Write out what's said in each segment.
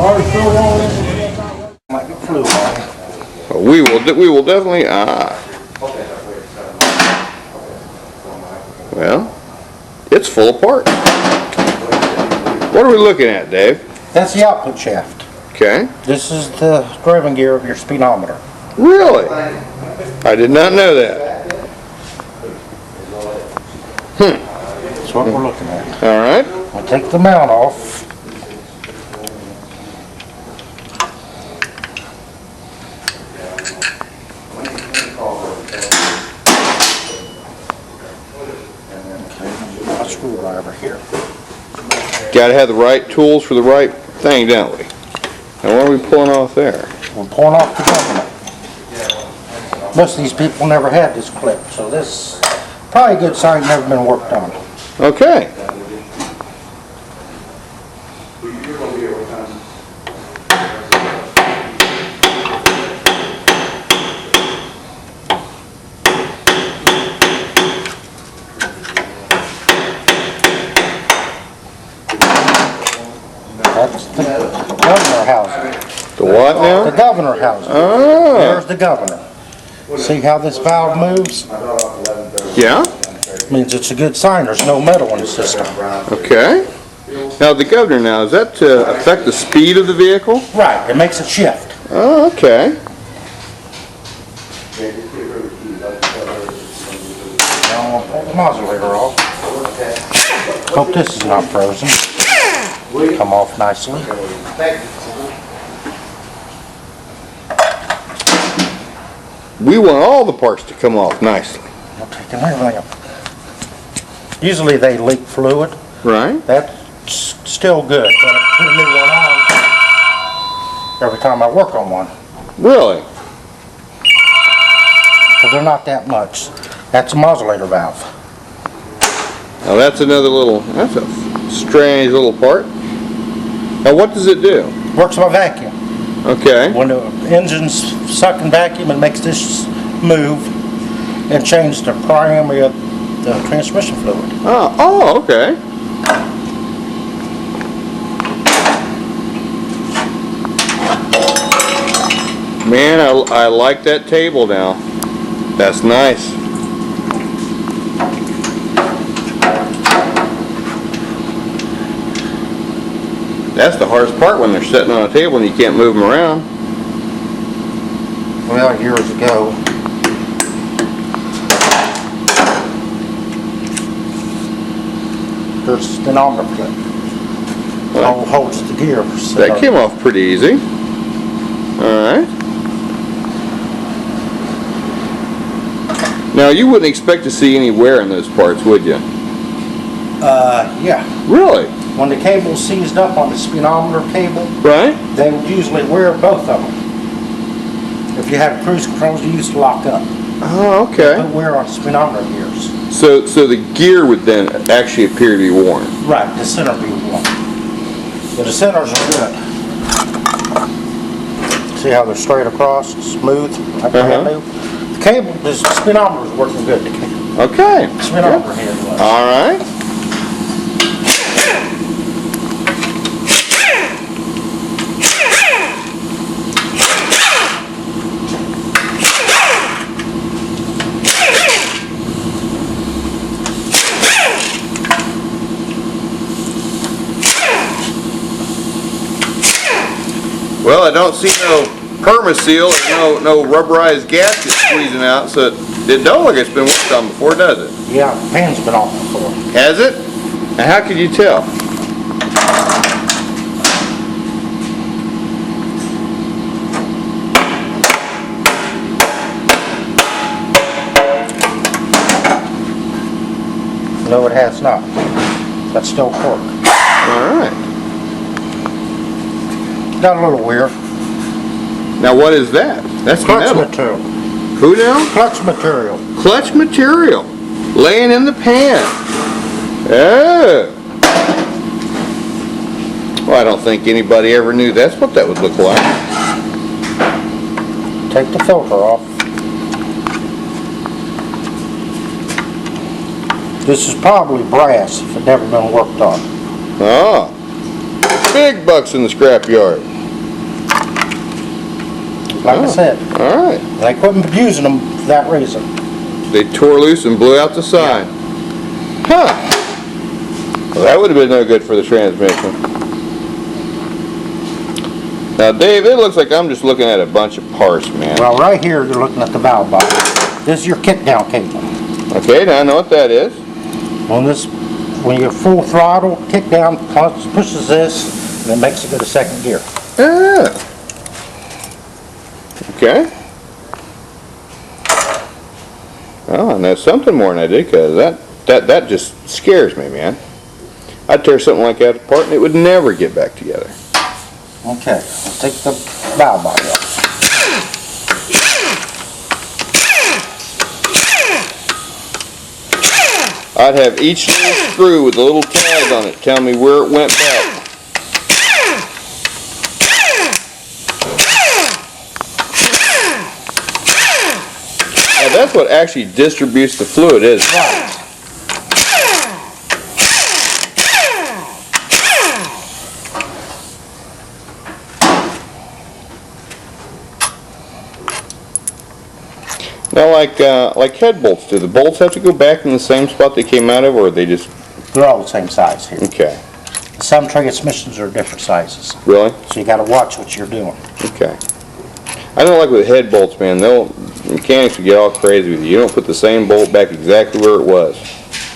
Might get fluid on it. We will definitely. Well, it's full apart. What are we looking at, Dave? That's the output shaft. Okay. This is the driving gear of your speedometer. Really? I did not know that. That's what we're looking at. All right. We'll take the mount off. A screwdriver here. Got to have the right tools for the right thing, don't we? And what are we pulling off there? We're pulling off the governor. Most of these people never had this clip, so this probably a good sign never been worked on. Okay. That's the governor housing. The what now? The governor housing. Oh. There's the governor. See how this valve moves? Yeah? Means it's a good sign. There's no metal in the system. Okay. Now the governor now, is that to affect the speed of the vehicle? Right. It makes it shift. Oh, okay. Now I'm going to pull the modulator off. Hope this is not frozen. Come off nicely. We want all the parts to come off nicely. I'm taking everything up. Usually they leak fluid. Right. That's still good. But I put a new one on every time I work on one. Really? Because they're not that much. That's a modulator valve. Now that's another little, that's a strange little part. Now what does it do? Works by vacuum. Okay. When the engine's sucking vacuum, it makes this move and change the primary of the transmission fluid. Oh, okay. Man, I like that table now. That's nice. That's the hardest part when they're sitting on a table and you can't move them around. Well, years ago, there's a speedometer clip. Holds the gear. So That came off pretty easy. Alright. Now you wouldn't expect to see any wear in those parts, would you? Yeah. Really? When the cable's seized up on the speedometer cable, Right? they would usually wear both of them. If you had cruise controls, you used to lock up. Oh, okay. Put wear on speedometer gears. So the gear would then actually appear to be worn. Right, the center be worn. But the centers are good. See how they're straight across, smooth, like brand new? The cable, the speedometer is working good. The Okay. speedometer head was. All right. Well, I don't see no permaseal or no rubberized gasket squeezing out, so it don't look like it's been worked on before, does it? Yeah, the pan's been off before. Has it? And how could you tell? No, it has not. That's still cork. All right. Got a little weird. Now what is that? That's Clutch metal. material. Who now? Clutch material. Clutch material. Laying in the pan. Oh. Well, I don't think anybody ever knew that's what that would look like. Take the filter off. This is probably brass if it never been worked on. Ah. Big bucks in the scrapyard. like I said. All right. And I quit using them for that reason. They tore loose and blew out the side. Huh. Well, that would have been no good for the transmission. Now, Dave, it looks like I'm just looking at a bunch of parts, man. Well, right here, you're looking at the valve body. This is your kick-down cable. Okay, now I know what that is. When you're full throttle, kick-down pushes this, and it makes it go to second gear. Ah. Okay. Well, I know something more than I did, because that just scares me, man. I'd tear something like that apart and it would never get back together. Okay, let's take the valve body off. I'd have each little screw with a little tag on it tell me where it went back. Now that's what actually distributes the fluid, isn't it? Right. Now, like head bolts, do the bolts have to go back in the same spot they came out of, or are they just... They're all the same size here. Okay. Some transmissions are different sizes, Really? so you got to watch what you're doing. Okay. I know, like with head bolts, man, mechanics will get all crazy with you. You don't put the same bolt back exactly where it was.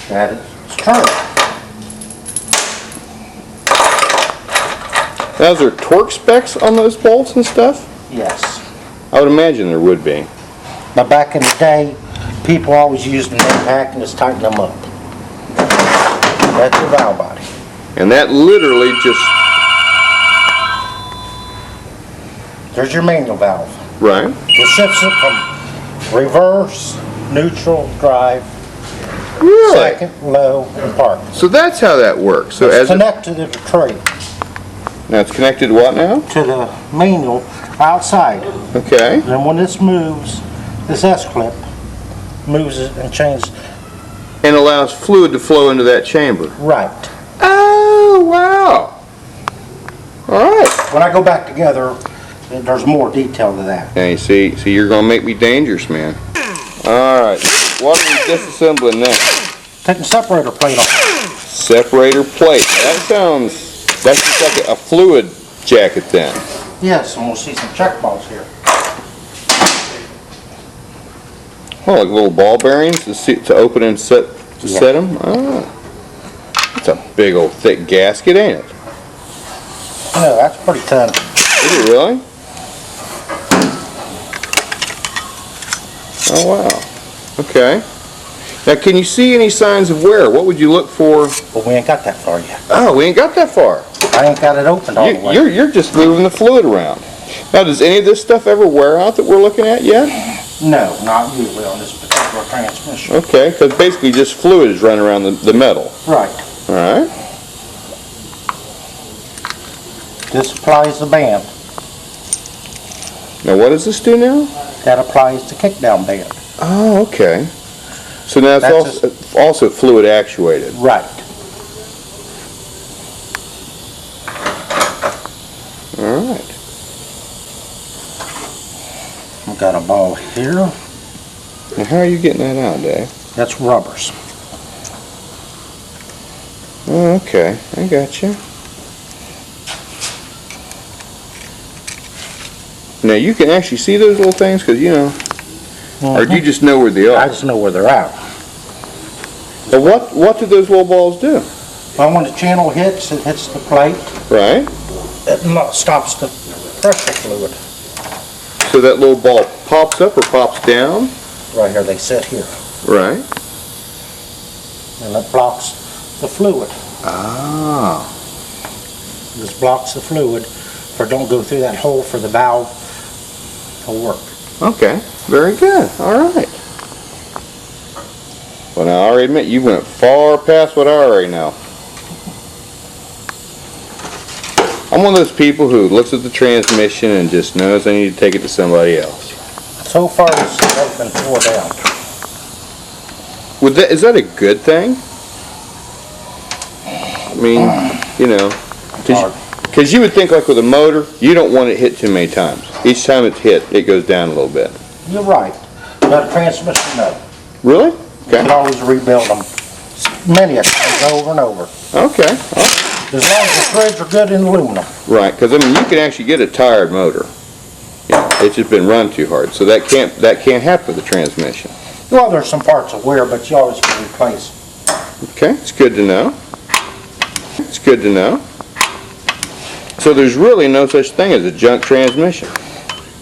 That is true. Now, is there torque specs on those bolts and stuff? Yes. I would imagine there would be. But back in the day, people always used an impact and just tighten them up. That's your valve body. And that literally just... There's your manual valve. Right. It shifts it from reverse, neutral, drive, Really? second, low, and park. So that's how that works. So It's as connected to the tree, now it's connected to what now? to the manual outside. Okay. Then when this moves, this S-clip moves it and changes. And allows fluid to flow into that chamber. Right. Oh, wow. All right. When I go back together, there's more detail to that. Now you see, you're going to make me dangerous, man. All right. What are we disassembling next? Taking the separator plate off. Separator plate. That's just like a fluid jacket then. Yes, and we'll see some check balls here. Oh, like little ball bearings to open and set them? Oh. That's a big old thick gasket, ain't it? No, that's pretty ton. Is it really? Oh, wow. Okay. Now, can you see any signs of wear? What would you look for? But we ain't got that far yet. Oh, we ain't got that far. I ain't got it opened all the way. You're just moving the fluid around. Now, does any of this stuff ever wear out that we're looking at yet? No, not usually on this particular transmission. Okay, because basically just fluid is running around the metal. Right. All right. This applies the band. Now, what does this do now? That applies the kickdown band. Oh, okay. So now it's also fluid actuated. Right. All right. We've got a ball here. Now, how are you getting that out, Dave? That's rubbers. Oh, okay. I got you. Now, you can actually see those little things, because, you know, or do you just know where they are? I just know where they're at. But what do those little balls do? Well, when the channel hits, it hits the plate. Right? It stops the pressure fluid. So that little ball pops up or pops down? Right here, they sit here. Right. And it blocks the fluid. Ah. This blocks the fluid, or don't go through that hole for the valve to work. Okay. Very good. All right. Well, now, I already admit, you went far past what I already know. I'm one of those people who looks at the transmission and just knows I need to take it to somebody else. So far, this has been tore down. Is that a good thing? I mean, you know, Because you would think like with a motor, you don't want it hit too many times. Each time it's hit, it goes down a little bit. You're right. But a transmission, no. Really? You can always rebuild them many a times over and over. Okay. As long as the threads are good in aluminum. Right, because I mean you can actually get a tired motor. Yeah, it's just been run too hard, so that can't happen with the transmission. Well, there's some parts of wear, but you always can replace. Okay, it's good to know. It's good to know. So there's really no such thing as a junk transmission,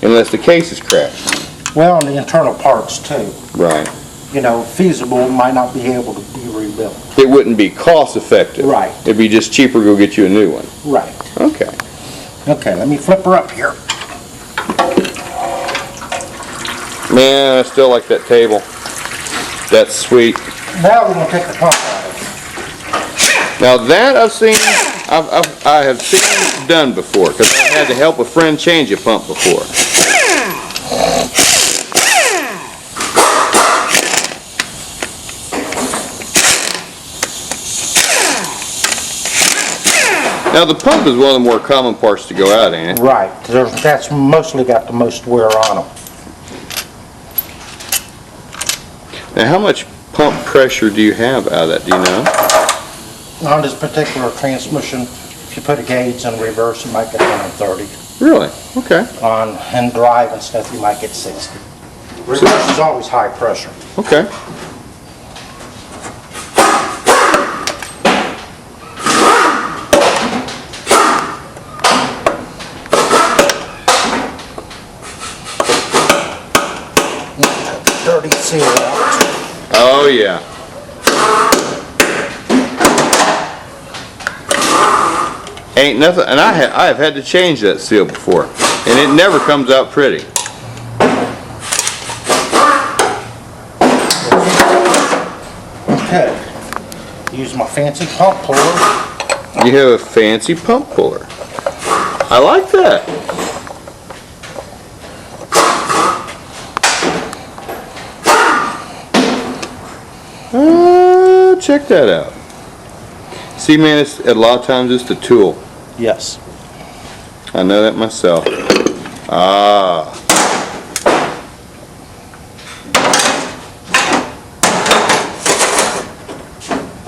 unless the case is cracked. Well, and the internal parts too. Right. You know, feasible, might not be able to be rebuilt. It wouldn't be cost effective. Right. It'd be just cheaper to go get you a new one. Right. Okay. Okay, let me flip her up here. Man, I still like that table. That's sweet. Now we're going to take the pump out of Now that I have seen done before, because I've had to help a friend change a pump before. Now the pump is one of the more common parts to go out, ain't it. it? Right. That's mostly got the most wear on them. Now how much pump pressure do you have out of that, do you know? On this particular transmission, if you put a gauge in reverse, you might get 130. Really? Okay. In drive and stuff, you might get 60. Reverse is always high pressure. Okay. Dirty seal out. Oh yeah. Ain't nothing, and I have had to change that seal before, and it never comes out pretty. Okay. Use my fancy pump puller. You have a fancy pump puller. I like that. Check that out. See, man, it's, a lot of times it's the tool. Yes. I know that myself. Ah.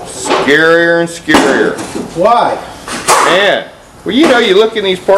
Scarier and scarier. Why? Man, well, you know, you look in these parts